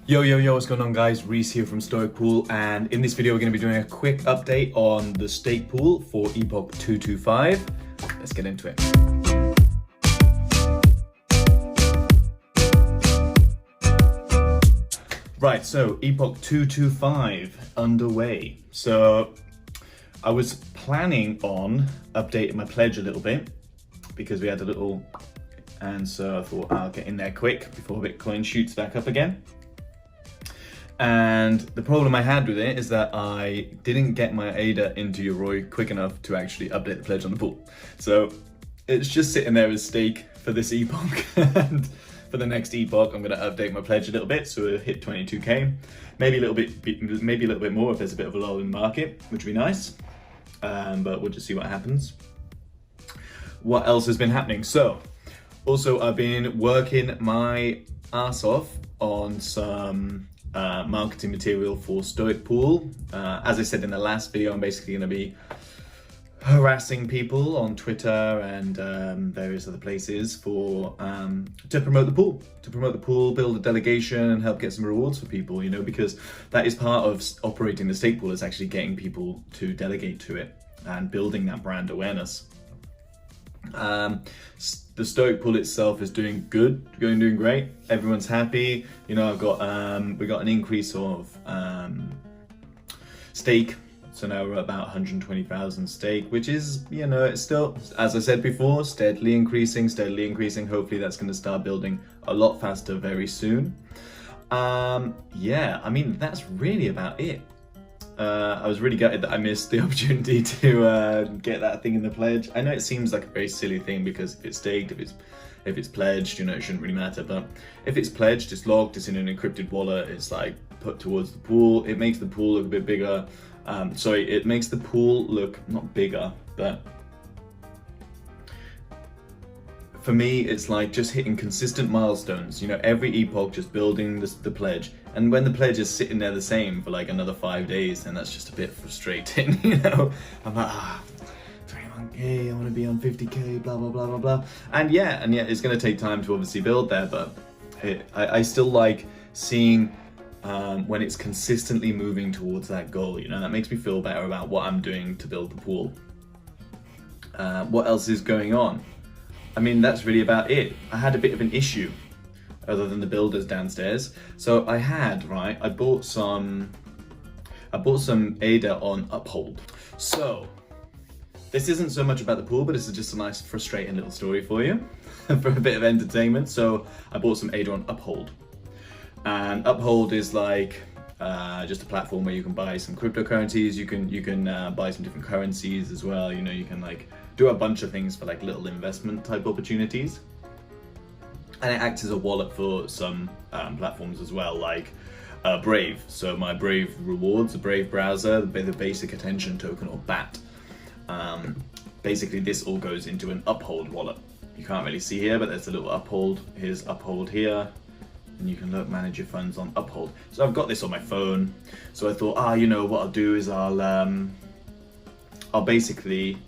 Yo, what's going on guys? Rhys here from Stoic Pool, and in this video we're going to be doing a quick update on the stake pool for Epoch 225. Let's get into it. Right, so Epoch 225 underway. So I was planning on updating my pledge a little bit because we had a little, and so I thought I'll get in there quick before Bitcoin shoots back up again. And the problem I had with it is that I didn't get my ADA into Yoroi quick enough to actually update the pledge on the pool. So it's just sitting there as stake for this epoch. And for the next epoch, I'm going to update my pledge a little bit, so it'll hit 22k, maybe a little bit more if there's a bit of a lull in the market, which would be nice. But we'll just see what happens. What else has been happening? So also I've been working my ass off on some marketing material for Stoic Pool. As I said in the last video, I'm basically going to be harassing people on Twitter and various other places for to promote the pool, build a delegation and help get some rewards for people, you know, because that is part of operating the stake pool, is actually getting people to delegate to it and building that brand awareness. The Stoic Pool itself is doing good, doing great. Everyone's happy. You know, we got an increase of stake. So now we're at about 120,000 stake, which is, you know, it's still, as I said before, steadily increasing. Hopefully that's going to start building a lot faster very soon. Yeah, I mean, that's really about it. I was really gutted that I missed the opportunity to get that thing in the pledge. I know it seems like a very silly thing because if it's staked, if it's pledged, you know, it shouldn't really matter. But if it's pledged, it's logged, it's in an encrypted wallet, it's like put towards the pool. It makes the pool look a bit bigger. It makes the pool look not bigger, but for me, it's like just hitting consistent milestones, you know, every epoch, just building the pledge. And when the pledge is sitting there the same for like another 5 days, then that's just a bit frustrating, you know? I'm like, 21k, I want to be on 50k, blah, blah, blah, blah, blah. And yeah, it's going to take time to obviously build there, but I still like seeing when it's consistently moving towards that goal, you know, that makes me feel better about what I'm doing to build the pool. What else is going on? I mean, that's really about it. I had a bit of an issue other than the builders downstairs. So I bought some ADA on Uphold. So this isn't so much about the pool, but this is just a nice frustrating little story for you for a bit of entertainment. So I bought some ADA on Uphold, and Uphold is like just a platform where you can buy some cryptocurrencies. You can buy some different currencies as well. You know, you can like do a bunch of things for like little investment type opportunities. And it acts as a wallet for some platforms as well, like Brave. So my Brave rewards, the Brave browser, the basic attention token, or BAT. Basically this all goes into an Uphold wallet. You can't really see here, but there's a little Uphold. Here's Uphold here. And you can manage your funds on Uphold. So I've got this on my phone. So I thought, you know, what I'll do is I'll basically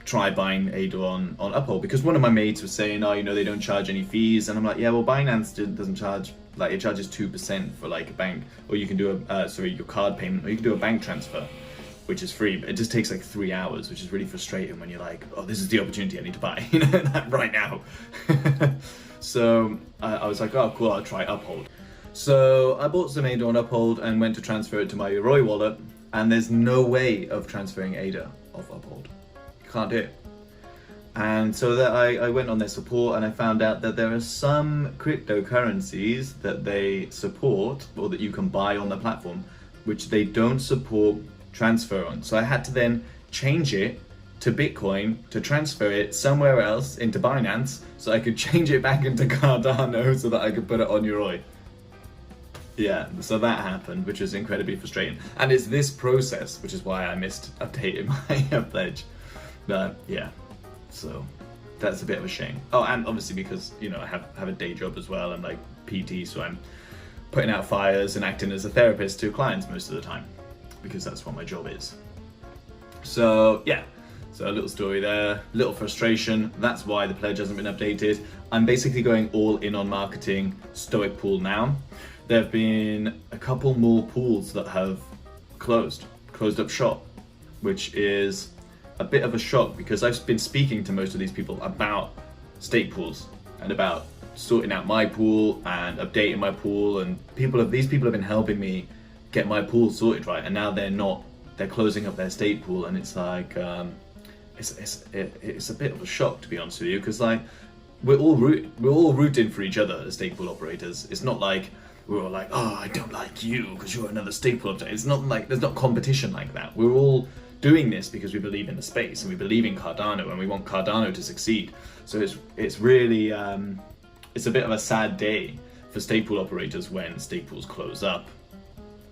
try buying ADA on Uphold, because one of my mates was saying, you know, they don't charge any fees, and I'm like, yeah, well, Binance doesn't charge, like, it charges 2% for like a bank, or you can do your card payment, or you can do a bank transfer, which is free, but it just takes like 3 hours, which is really frustrating when you're like, oh, this is the opportunity I need to buy, you know, right now. So I was like, oh, cool, I'll try Uphold. So I bought some ADA on Uphold and went to transfer it to my Yoroi wallet, and there's no way of transferring ADA off Uphold. Can't do it. And so that I went on their support, and I found out that there are some cryptocurrencies that they support, or that you can buy on the platform, which they don't support transfer on. So I had to then change it to Bitcoin to transfer it somewhere else into Binance, so I could change it back into Cardano so that I could put it on Yoroi. Yeah, so that happened, which was incredibly frustrating. And it's this process, which is why I missed updating my pledge. But yeah, so that's a bit of a shame. Oh, and obviously because, you know, I have a day job as well. I'm like PT, so I'm putting out fires and acting as a therapist to clients most of the time, because that's what my job is. So yeah, so a little story there, little frustration. That's why the pledge hasn't been updated. I'm basically going all in on marketing Stoic Pool now. there have been a couple more pools that have closed up shop, which is a bit of a shock because I've been speaking to most of these people about stake pools and about sorting out my pool and updating my pool, and these people have been helping me get my pool sorted right, and now they're closing up their stake pool, and it's like it's a bit of a shock, to be honest with you, because like we're all rooting for each other as stake pool operators. It's not like we're all like, oh, I don't like you because you're another stake pool operator. It's not like there's not competition like that. We're all doing this because we believe in the space and we believe in Cardano and we want Cardano to succeed. So it's really it's a bit of a sad day for stake pool operators when stake pools close up.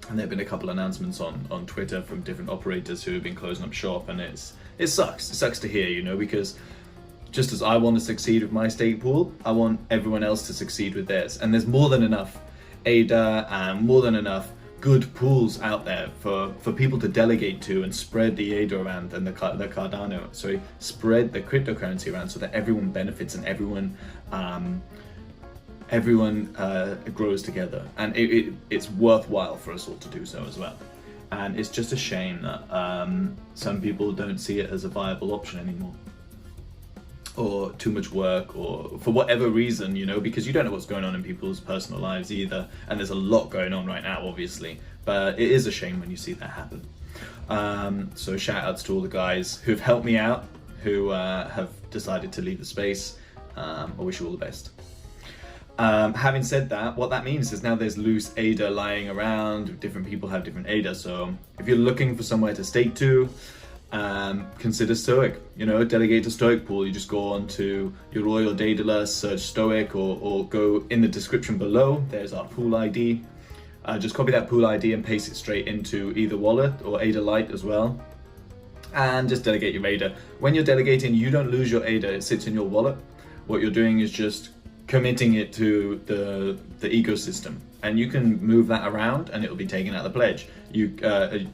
And there have been a couple announcements on Twitter from different operators who have been closing up shop, and it sucks. It sucks to hear, you know, because just as I want to succeed with my stake pool, I want everyone else to succeed with theirs. And there's more than enough ADA and more than enough good pools out there for people to delegate to and spread the ADA around and the Cardano, spread the cryptocurrency around so that everyone benefits and everyone grows together, and it's worthwhile for us all to do so as well. And it's just a shame that some people don't see it as a viable option anymore, or too much work, or for whatever reason, you know, because you don't know what's going on in people's personal lives either, and there's a lot going on right now, obviously, but it is a shame when you see that happen. So shout outs to all the guys who've helped me out, who have decided to leave the space. I wish you all the best. Having said that, what that means is now there's loose ADA lying around. Different people have different ADA, so if you're looking for somewhere to stake to, consider Stoic. You know, delegate to Stoic Pool. You just go on to Yoroi or Daedalus, search Stoic, or go in the description below. There's our pool ID. Just copy that pool ID and paste it straight into either wallet or ADA Lite as well, and just delegate your ADA. When you're delegating, you don't lose your ADA. It sits in your wallet. What you're doing is just committing it to the ecosystem, and you can move that around and it will be taken out of the pledge,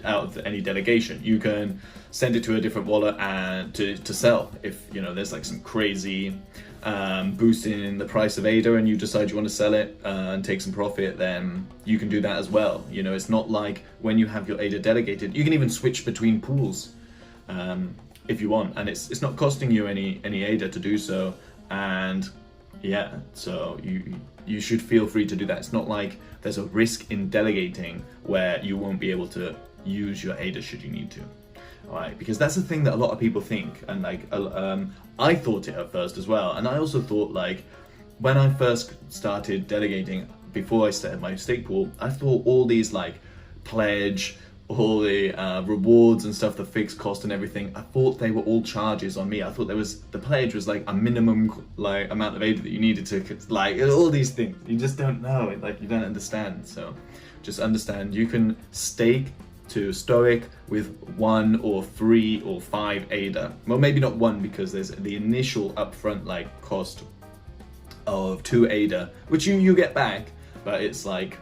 out of any delegation. You can send it to a different wallet and to sell if, you know, there's like some crazy boost in the price of ADA and you decide you want to sell it and take some profit, then you can do that as well. You know, it's not like when you have your ADA delegated, you can even switch between pools if you want, and it's not costing you any ADA to do so. And yeah, so you should feel free to do that. It's not like there's a risk in delegating where you won't be able to use your ADA should you need to. All right, because that's the thing that a lot of people think, and like I thought it at first as well. And I also thought, like, when I first started delegating, before I started my stake pool, I thought all these like pledge, all the rewards and stuff, the fixed cost and everything, I thought they were all charges on me. I thought the pledge was like a minimum like amount of ADA that you needed to, like, all these things. You just don't know, like, you don't understand. So just understand you can stake to Stoic with 1 or 3 or 5 ADA. Well, maybe not 1, because there's the initial upfront like cost of 2 ADA, which you get back, but it's like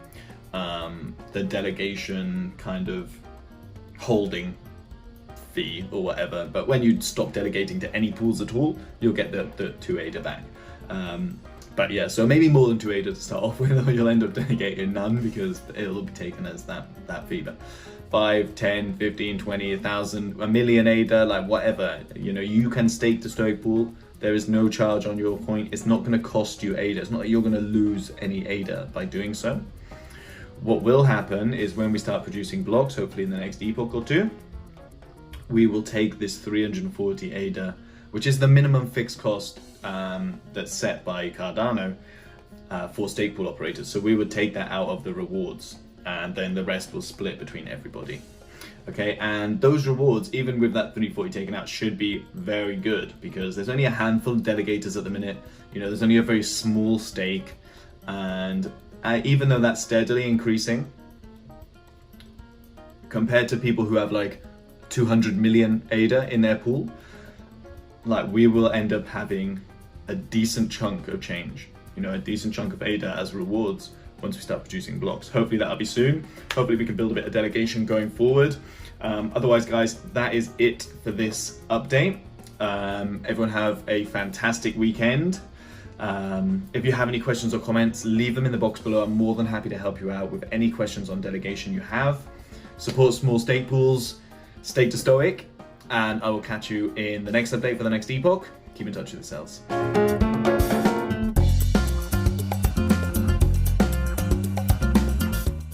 the delegation kind of holding fee or whatever. But when you stop delegating to any pools at all, you'll get the 2 ADA back. But yeah, so maybe more than 2 ADA to start off with, or you'll end up delegating none because it'll be taken as that fee. But 5, 10, 15, 20, 1,000, 1,000,000 ADA, like whatever, you know, you can stake to Stoic Pool. There is no charge on your point. It's not going to cost you ADA. It's not like you're going to lose any ADA by doing so. What will happen is when we start producing blocks, hopefully in the next epoch or 2, we will take this 340 ADA, which is the minimum fixed cost that's set by Cardano for stake pool operators. So we would take that out of the rewards, and then the rest will split between everybody. Okay, and those rewards, even with that 340 taken out, should be very good, because there's only a handful of delegators at the minute. You know, there's only a very small stake, and even though that's steadily increasing, compared to people who have like 200 million ADA in their pool, like, we will end up having a decent chunk of change, you know, a decent chunk of ADA as rewards once we start producing blocks. Hopefully that'll be soon. Hopefully we can build a bit of delegation going forward. Otherwise, guys, that is it for this update. Everyone have a fantastic weekend. If you have any questions or comments, leave them in the box below. I'm more than happy to help you out with any questions on delegation you have. Support small stake pools, stake to Stoic, and I will catch you in the next update for the next epoch. Keep in touch with yourselves.